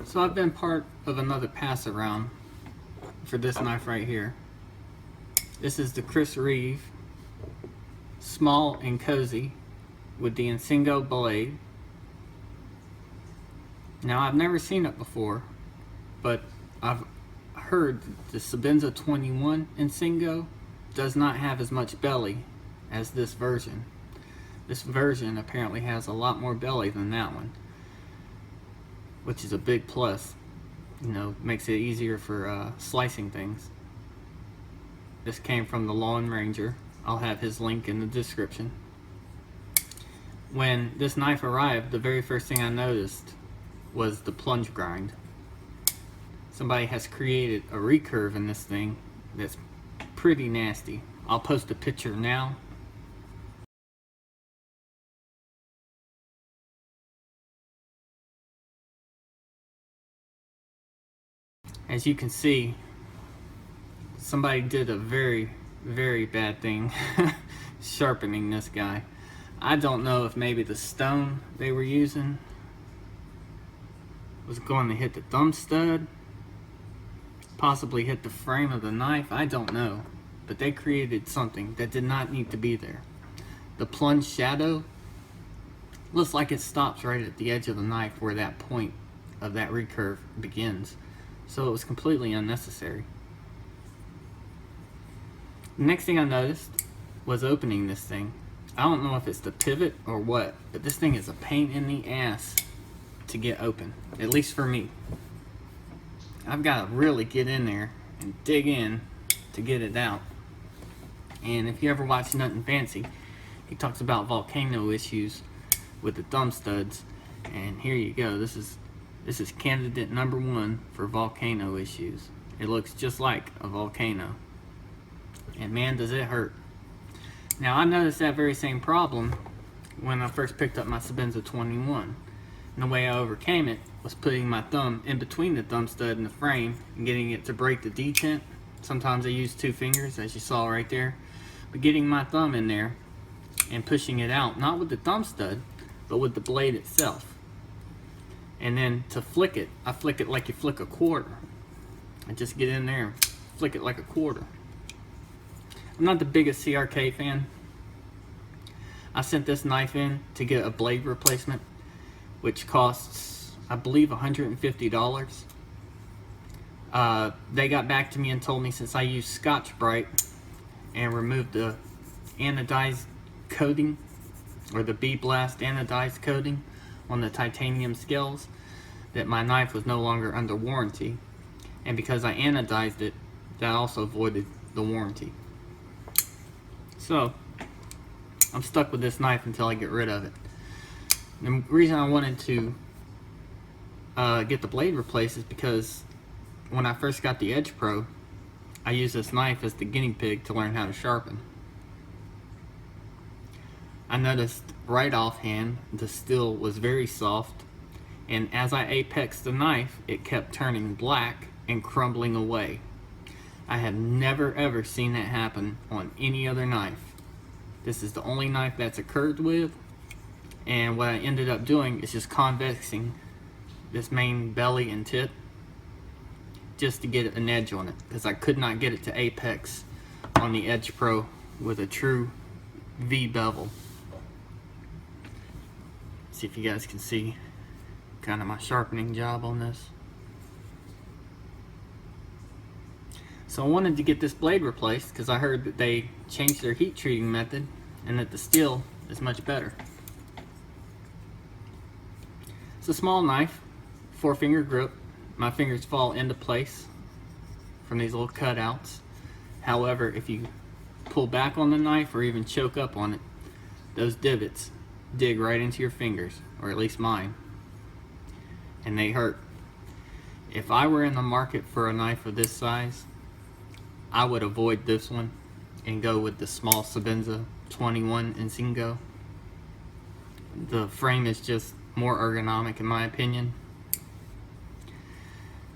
So I've been part of another pass around for this knife right here. This is the Reeve small Inkosi with the Insingo blade. Now I've never seen it before, but I've heard the Sebenza 21 Insingo does not have as much belly as this version. This version apparently has a lot more belly than that one, which is a big plus. You know, makes it easier for slicing things. This came from the LawnRanger. I'll have his link in the description. When this knife arrived, the very first thing I noticed was the Plunge Grind. Somebody has created a recurve in this thing that's pretty nasty. I'll post a picture now. As you can see, somebody did a very, very bad thing sharpening this guy. I don't know if maybe the stone they were using was going to hit the thumb stud, possibly hit the frame of the knife. I don't know, but they created something that did not need to be there. The plunge shadow looks like it stops right at the edge of the knife where that point of that recurve begins. So it was completely unnecessary. The next thing I noticed was opening this thing. I don't know if it's the pivot or what, but this thing is a pain in the ass to get open, at least for me. I've got to really get in there and dig in to get it out. And if you ever watch Nothing Fancy, he talks about volcano issues with the thumb studs, and here you go. This is candidate number 1 for volcano issues. It looks just like a volcano, and man, does it hurt. Now, I noticed that very same problem when I first picked up my Sebenza 21, and the way I overcame it was putting my thumb in between the thumb stud and the frame and getting it to break the detent. Sometimes I use 2 fingers, as you saw right there, but getting my thumb in there and pushing it out, not with the thumb stud, but with the blade itself. And then to flick it, I flick it like you flick a quarter. I just get in there, flick it like a quarter. I'm not the biggest CRK fan. I sent this knife in to get a blade replacement, which costs, I believe, $150. They got back to me and told me since I used Scotch-Brite and removed the anodized coating, or the bead blast anodized coating on the titanium scales, that my knife was no longer under warranty. And because I anodized it, that also voided the warranty. So I'm stuck with this knife until I get rid of it. The reason I wanted to get the blade replaced is because when I first got the Edge Pro, I used this knife as the guinea pig to learn how to sharpen. I noticed right offhand the steel was very soft, and as I apexed the knife, it kept turning black and crumbling away. I have never ever seen that happen on any other knife. This is the only knife that's occurred with, and what I ended up doing is just convexing this main belly and tip just to get an edge on it, because I could not get it to apex on the Edge Pro with a true V bevel. See if you guys can see kind of my sharpening job on this. So I wanted to get this blade replaced because I heard that they changed their heat treating method and that the steel is much better. It's a small knife, 4-finger grip. My fingers fall into place from these little cutouts. However, if you pull back on the knife or even choke up on it, those divots dig right into your fingers, or at least mine, and they hurt. If I were in the market for a knife of this size, I would avoid this one and go with the small Sebenza 21 Insingo. The frame is just more ergonomic in my opinion.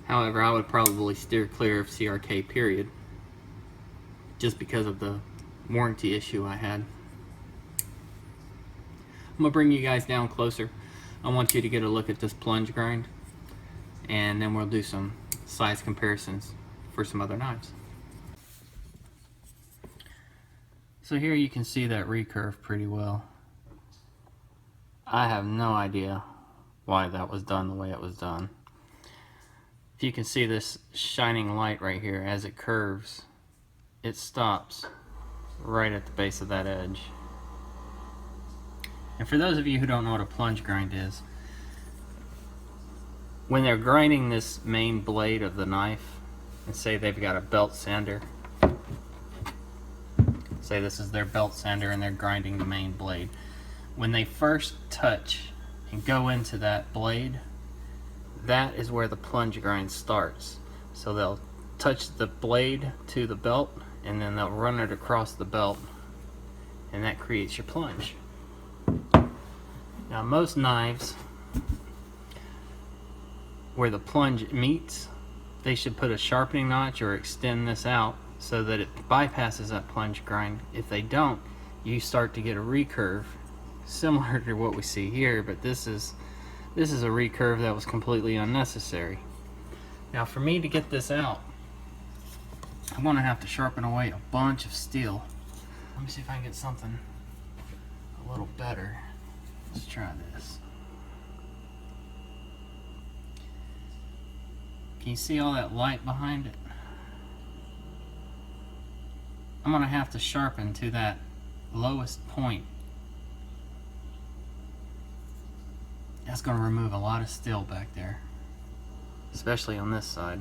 However, I would probably steer clear of CRK period, just because of the warranty issue I had. I'm gonna bring you guys down closer. I want you to get a look at this Plunge Grind and then we'll do some size comparisons for some other knives. So here you can see that recurve pretty well. I have no idea why that was done the way it was done. If you can see this shining light right here, as it curves, it stops right at the base of that edge. And for those of you who don't know what a plunge grind is, when they're grinding this main blade of the knife, and say they've got a belt sander, say this is their belt sander and they're grinding the main blade, when they first touch and go into that blade, that is where the plunge grind starts. So they'll touch the blade to the belt and then they'll run it across the belt, and that creates your plunge. Now most knives where the plunge meets, they should put a sharpening notch or extend this out so that it bypasses that plunge grind. If they don't, you start to get a recurve similar to what we see here, but this is a recurve that was completely unnecessary. Now for me to get this out, I'm gonna have to sharpen away a bunch of steel. Let me see if I can get something a little better. Let's try this. Can you see all that light behind it? I'm gonna have to sharpen to that lowest point. That's gonna remove a lot of steel back there, especially on this side.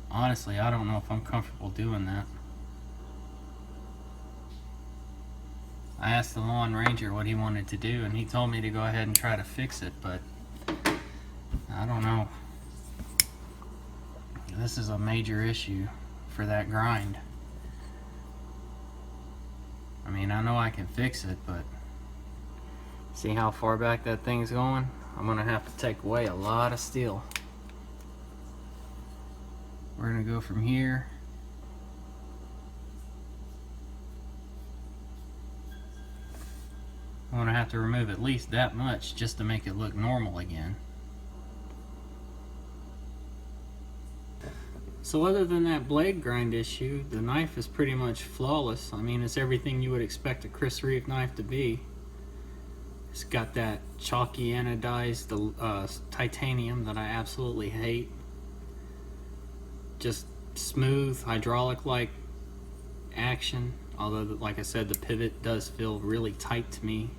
Honestly, I don't know if I'm comfortable doing that. I asked the LawnRanger what he wanted to do, and he told me to go ahead and try to fix it, but I don't know. This is a major issue for that grind. I mean, I know I can fix it, but see how far back that thing's going? I'm gonna have to take away a lot of steel. We're gonna go from here I'm gonna have to remove at least that much just to make it look normal again. So other than that blade grind issue, the knife is pretty much flawless. I mean, it's everything you would expect a Chris Reeve knife to be. It's got that chalky anodized titanium that I absolutely hate. Just smooth, hydraulic-like action. Although, like I said, the pivot does feel really tight to me.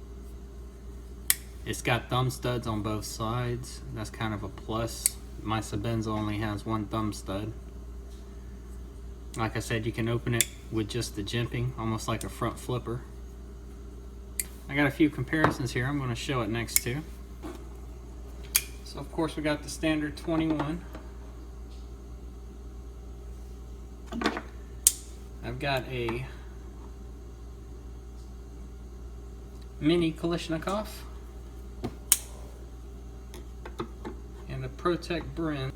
It's got thumb studs on both sides. That's kind of a plus. My Sebenza only has one thumb stud. Like I said, you can open it with just the jimping, almost like a front flipper. I got a few comparisons here I'm going to show it next to. So of course we got the standard 21. I've got a mini Kalashnikov and a Protect Bren.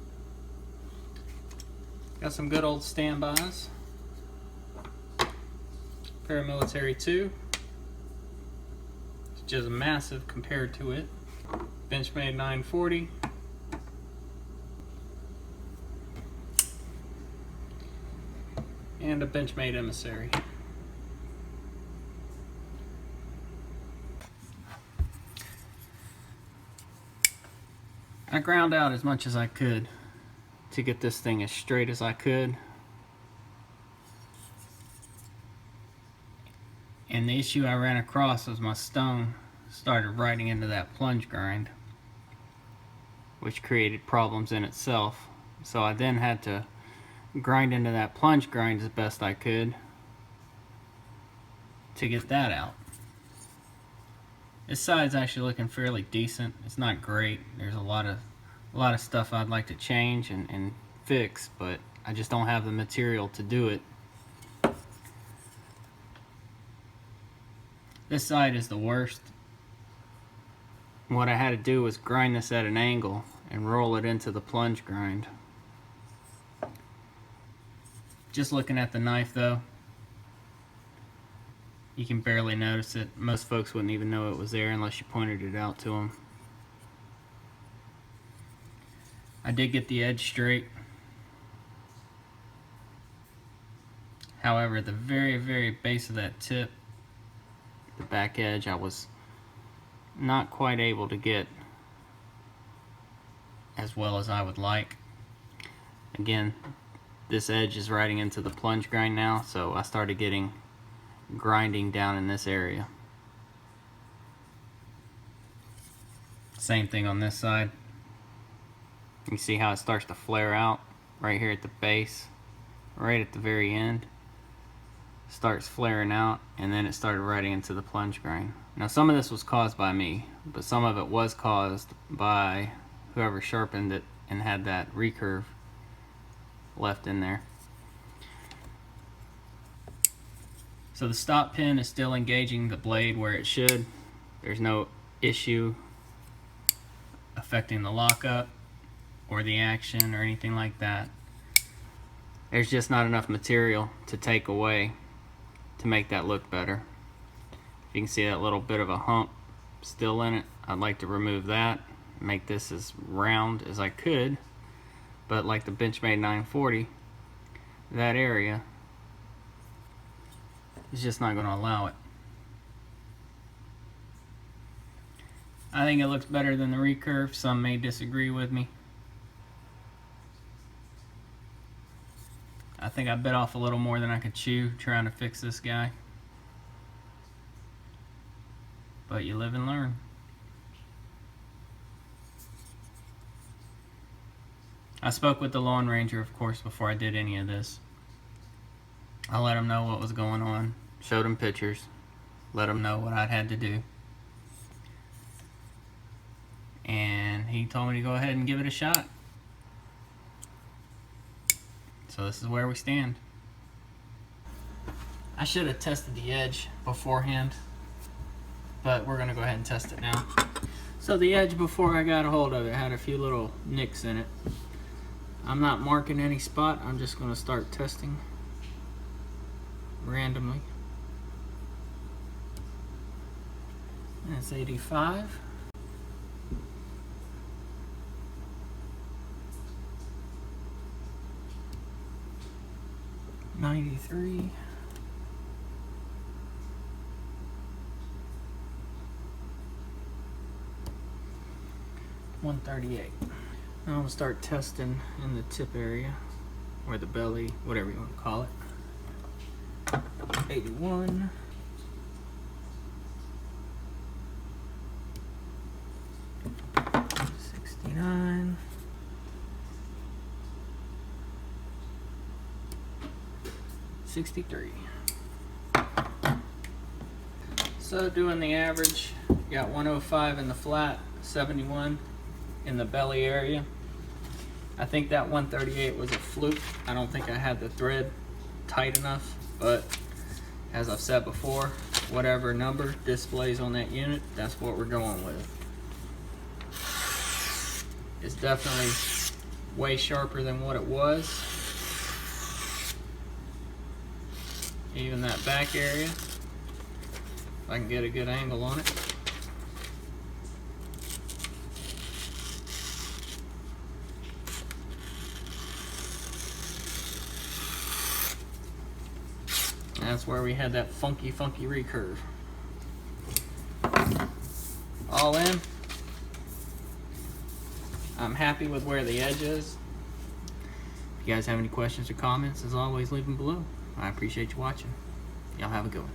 Got some good old standbys. Paramilitary 2, which is massive compared to it. Benchmade 940. And a Benchmade Emissary. I ground out as much as I could to get this thing as straight as I could. And the issue I ran across was my stone started riding into that plunge grind, which created problems in itself. So I then had to grind into that plunge grind as best I could to get that out. This side's actually looking fairly decent. It's not great. There's a lot of stuff I'd like to change and fix, but I just don't have the material to do it. This side is the worst. What I had to do was grind this at an angle and roll it into the plunge grind. Just looking at the knife though, You can barely notice it. Most folks wouldn't even know it was there unless you pointed it out to them. I did get the edge straight. However, the very, very base of that tip, the back edge, I was not quite able to get as well as I would like. Again, this edge is riding into the plunge grind now, so I started getting grinding down in this area. Same thing on this side. You see how it starts to flare out right here at the base, right at the very end. Starts flaring out, and then it started riding into the plunge grind. Now some of this was caused by me, but some of it was caused by whoever sharpened it and had that recurve left in there. So the stop pin is still engaging the blade where it should. There's no issue affecting the lockup or the action or anything like that. There's just not enough material to take away to make that look better. You can see that little bit of a hump still in it. I'd like to remove that, make this as round as I could, but like the Benchmade 940, that area is just not going to allow it. I think it looks better than the recurve. Some may disagree with me. I think I bit off a little more than I could chew trying to fix this guy. But you live and learn. I spoke with the LawnRanger, of course, before I did any of this. I let him know what was going on, showed him pictures, let him know what I'd had to do. And he told me to go ahead and give it a shot. So this is where we stand. I should have tested the edge beforehand, but we're gonna go ahead and test it now. So the edge, before I got a hold of it, had a few little nicks in it. I'm not marking any spot, I'm just gonna start testing randomly. And it's 85. $93. $138. Now I'm gonna start testing in the tip area, or the belly, whatever you want to call it. 81. $69. $63. So doing the average, got 105 in the flat, 71 in the belly area. I think that 138 was a fluke. I don't think I had the thread tight enough, but as I've said before, whatever number displays on that unit, that's what we're going with. It's definitely way sharper than what it was. Even that back area, if I can get a good angle on it. And that's where we had that funky recurve. All in, I'm happy with where the edge is. If you guys have any questions or comments, as always, leave them below. I appreciate you watching. Y'all have a good one.